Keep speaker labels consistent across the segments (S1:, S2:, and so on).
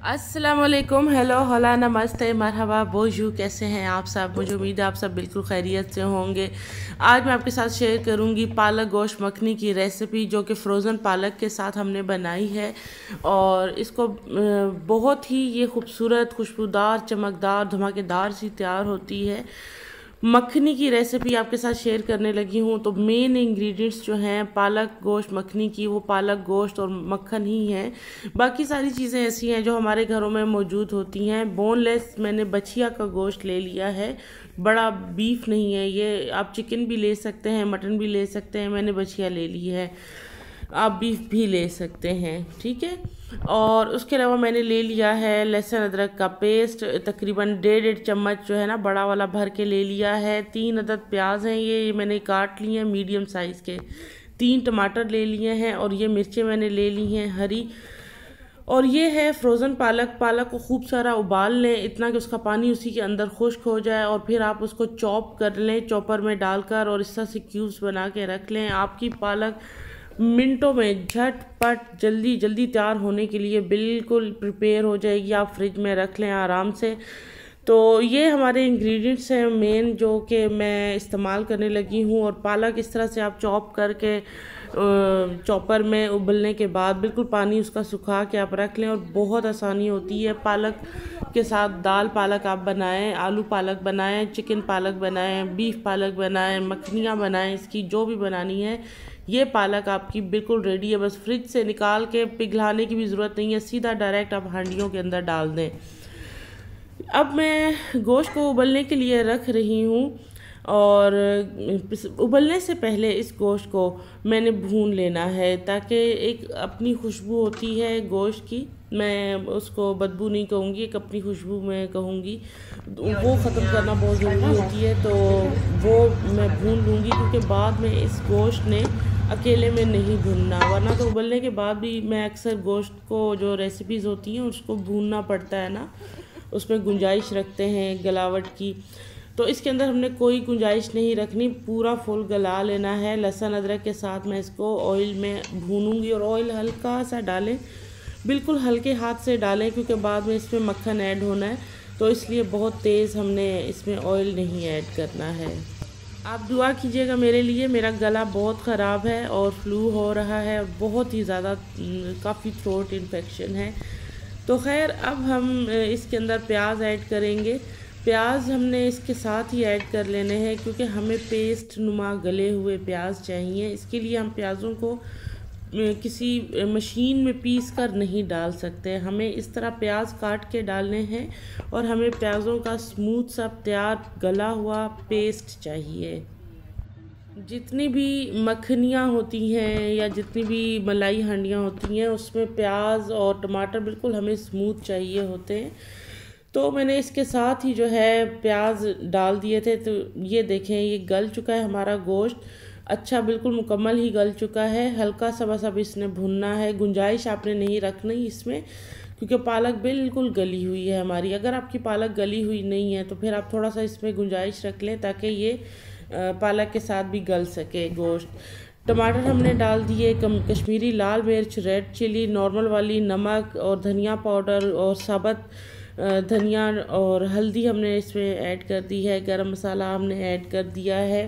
S1: अस्सलामुअलैकुम, हेलो, होला, नमस्ते, मरहबा, बोजू। कैसे हैं आप सब? मुझे उम्मीद है आप सब बिल्कुल खैरियत से होंगे। आज मैं आपके साथ शेयर करूंगी पालक गोश्त मखनी की रेसिपी, जो कि फ़्रोज़न पालक के साथ हमने बनाई है। और इसको बहुत ही ये खूबसूरत, खुशबूदार, चमकदार, धमाकेदार सी तैयार होती है। मखनी की रेसिपी आपके साथ शेयर करने लगी हूँ। तो मेन इंग्रेडिएंट्स जो हैं पालक गोश्त मखनी की, वो पालक गोश्त और मक्खन ही हैं। बाकी सारी चीज़ें ऐसी हैं जो हमारे घरों में मौजूद होती हैं। बोनलेस मैंने बछिया का गोश्त ले लिया है, बड़ा बीफ नहीं है ये। आप चिकन भी ले सकते हैं, मटन भी ले सकते हैं, मैंने बछिया ले ली है। आप बीफ भी ले सकते हैं, ठीक है। और उसके अलावा मैंने ले लिया है लहसुन अदरक का पेस्ट, तकरीबन 1.5 चम्मच जो है ना, बड़ा वाला भर के ले लिया है। 3 अदद प्याज हैं, ये मैंने काट लिए हैं मीडियम साइज़ के। 3 टमाटर ले लिए हैं और ये मिर्चें मैंने ले ली हैं हरी। और ये है फ्रोज़न पालक। पालक को खूब सारा उबाल लें, इतना कि उसका पानी उसी के अंदर खुश्क हो जाए, और फिर आप उसको चॉप कर लें चॉपर में डालकर, और इस तरह से क्यूब्स बना के रख लें। आपकी पालक मिनटों में झटपट जल्दी जल्दी तैयार होने के लिए बिल्कुल प्रिपेयर हो जाएगी। आप फ्रिज में रख लें आराम से। तो ये हमारे इंग्रेडिएंट्स हैं मेन, जो कि मैं इस्तेमाल करने लगी हूँ। और पालक इस तरह से आप चॉप करके चॉपर में उबलने के बाद बिल्कुल पानी उसका सुखा के आप रख लें, और बहुत आसानी होती है। पालक के साथ दाल पालक आप बनाएं, आलू पालक बनाएं, चिकन पालक बनाएं, बीफ पालक बनाएं, मखनियाँ बनाएं, इसकी जो भी बनानी है, ये पालक आपकी बिल्कुल रेडी है। बस फ्रिज से निकाल के पिघलाने की भी ज़रूरत नहीं है, सीधा डायरेक्ट आप हांडियों के अंदर डाल दें। अब मैं गोश्त को उबलने के लिए रख रही हूँ, और उबलने से पहले इस गोश्त को मैंने भून लेना है, ताकि एक अपनी खुशबू होती है गोश्त की, मैं उसको बदबू नहीं कहूँगी, एक अपनी खुशबू मैं कहूँगी, वो ख़त्म करना बहुत ज़रूरी होती है। तो वो मैं भून लूँगी, क्योंकि बाद में इस गोश्त ने अकेले में नहीं भूनना, वरना तो उबलने के बाद भी मैं अक्सर गोश्त को, जो रेसिपीज़ होती हैं उसको भूनना पड़ता है ना, उसमें गुंजाइश रखते हैं गलावट की। तो इसके अंदर हमने कोई गुंजाइश नहीं रखनी, पूरा फुल गला लेना है। लहसुन अदरक के साथ मैं इसको ऑयल में भूनूंगी, और ऑयल हल्का सा डालें, बिल्कुल हल्के हाथ से डालें, क्योंकि बाद में इसमें मक्खन ऐड होना है, तो इसलिए बहुत तेज़ हमने इसमें ऑयल नहीं ऐड करना है। आप दुआ कीजिएगा मेरे लिए, मेरा गला बहुत ख़राब है और फ्लू हो रहा है, और बहुत ही ज़्यादा काफ़ी थ्रोट इन्फेक्शन है। तो खैर, अब हम इसके अंदर प्याज ऐड करेंगे। प्याज हमने इसके साथ ही ऐड कर लेने हैं, क्योंकि हमें पेस्ट नुमा गले हुए प्याज चाहिए। इसके लिए हम प्याज़ों को किसी मशीन में पीस कर नहीं डाल सकते, हमें इस तरह प्याज काट के डालने हैं, और हमें प्याज़ों का स्मूथ सा तैयार गला हुआ पेस्ट चाहिए। जितनी भी मखनियाँ होती हैं या जितनी भी मलाई हांडियाँ होती हैं, उसमें प्याज और टमाटर बिल्कुल हमें स्मूथ चाहिए होते हैं। तो मैंने इसके साथ ही जो है प्याज डाल दिए थे। तो ये देखें, ये गल चुका है हमारा गोश्त, अच्छा बिल्कुल मुकम्मल ही गल चुका है। हल्का सा बस अब इसने भुनना है, गुंजाइश आपने नहीं रखनी इसमें, क्योंकि पालक बिल्कुल गली हुई है हमारी। अगर आपकी पालक गली हुई नहीं है तो फिर आप थोड़ा सा इसमें गुंजाइश रख लें, ताकि ये पालक के साथ भी गल सके गोश्त। टमाटर हमने डाल दिए, कश्मीरी लाल मिर्च, रेड चिली, नॉर्मल वाली, नमक और धनिया पाउडर और साबुत धनिया और हल्दी हमने इसमें ऐड कर दी है। गरम मसाला हमने ऐड कर दिया है।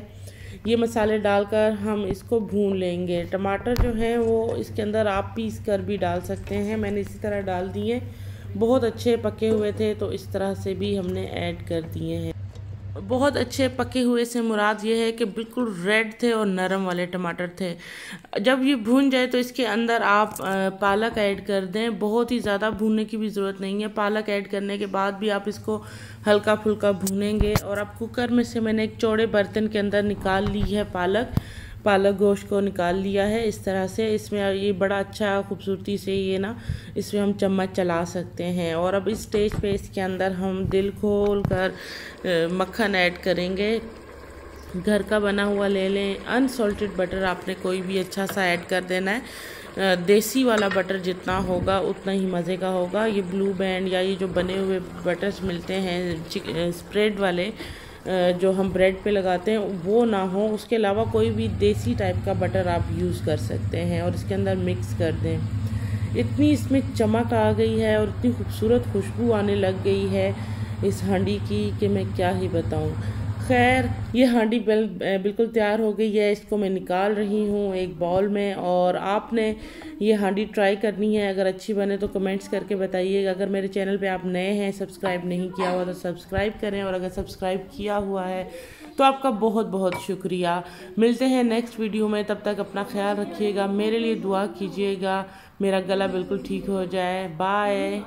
S1: ये मसाले डालकर हम इसको भून लेंगे। टमाटर जो हैं वो इसके अंदर आप पीस कर भी डाल सकते हैं, मैंने इसी तरह डाल दिए। बहुत अच्छे पके हुए थे, तो इस तरह से भी हमने ऐड कर दिए हैं। बहुत अच्छे पके हुए से मुराद ये है कि बिल्कुल रेड थे और नरम वाले टमाटर थे। जब ये भून जाए तो इसके अंदर आप पालक ऐड कर दें। बहुत ही ज़्यादा भूनने की भी ज़रूरत नहीं है। पालक ऐड करने के बाद भी आप इसको हल्का फुल्का भूनेंगे। और अब कुकर में से मैंने एक चौड़े बर्तन के अंदर निकाल ली है पालक गोश्त को निकाल लिया है इस तरह से। इसमें ये बड़ा अच्छा खूबसूरती से ये ना, इसमें हम चम्मच चला सकते हैं। और अब इस स्टेज पे इसके अंदर हम दिल खोल कर मक्खन ऐड करेंगे। घर का बना हुआ ले लें, अनसॉल्टेड बटर आपने कोई भी अच्छा सा ऐड कर देना है। देसी वाला बटर जितना होगा उतना ही मज़े का होगा। ये ब्लू बैंड या ये जो बने हुए बटर्स मिलते हैं स्प्रेड वाले, जो हम ब्रेड पे लगाते हैं, वो ना हो। उसके अलावा कोई भी देसी टाइप का बटर आप यूज़ कर सकते हैं, और इसके अंदर मिक्स कर दें। इतनी इसमें चमक आ गई है और इतनी खूबसूरत खुशबू आने लग गई है इस हांडी की कि मैं क्या ही बताऊं। खैर, ये हांडी बिल्कुल तैयार हो गई है। इसको मैं निकाल रही हूँ एक बाउल में, और आपने ये हांडी ट्राई करनी है। अगर अच्छी बने तो कमेंट्स करके बताइएगा। अगर मेरे चैनल पे आप नए हैं, सब्सक्राइब नहीं किया हुआ तो सब्सक्राइब करें, और अगर सब्सक्राइब किया हुआ है तो आपका बहुत बहुत शुक्रिया। मिलते हैं नेक्स्ट वीडियो में, तब तक अपना ख्याल रखिएगा, मेरे लिए दुआ कीजिएगा, मेरा गला बिल्कुल ठीक हो जाए। बाय।